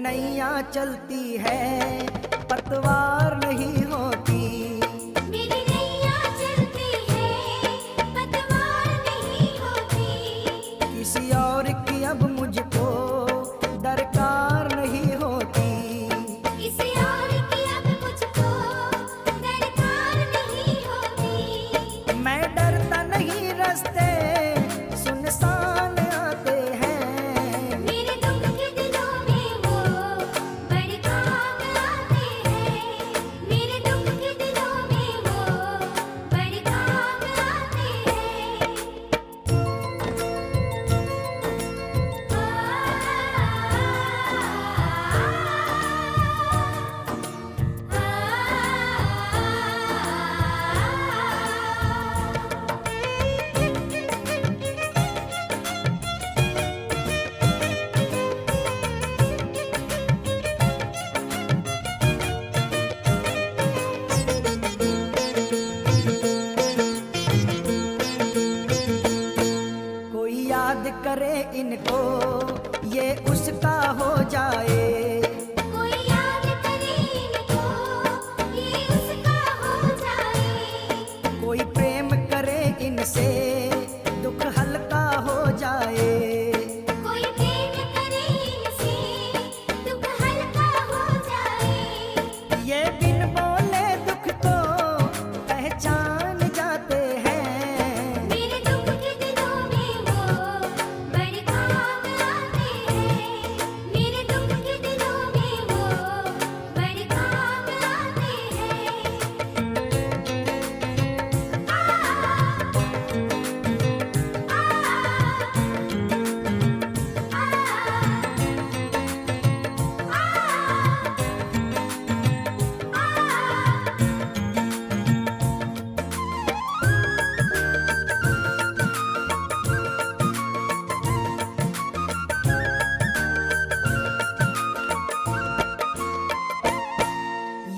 नैया चलती है पतवार नहीं होती। मेरी नैया चलती है पतवार नहीं होती। किसी और की अब मुझको दरकार नहीं होती। किसी और की अब मुझको दरकार नहीं होती। मैं डरता नहीं रास्ते सुनसान आते हैं। मेरे दुख के दिनों में वो बड़े काम आते हैं। मेरे दुख के दिनों में वो बड़े काम आते हैं। कोई याद करे इनको ये उसका हो जाए। कोई याद करे इनको ये उसका हो जाए। कोई प्रेम करे इनसे दुख हल्का हो जाए। कोई प्रेम करे इनसे दुख हल्का हो जाए। ये बिन बोले दुख को पहचान जाते हैं। मेरे दुख के दिनों में वो बड़े काम आते हैं। मेरे दुख के दिनों में वो बड़े काम आते हैं।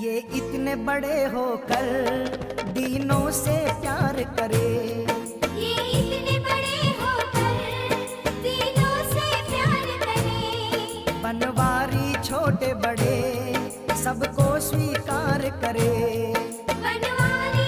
ये इतने बड़े होकर दीनों से प्यार करे। ये इतने बड़े होकर दिलों से प्यार करें। बनवारी छोटे बड़े सबको स्वीकार करे। बनवारी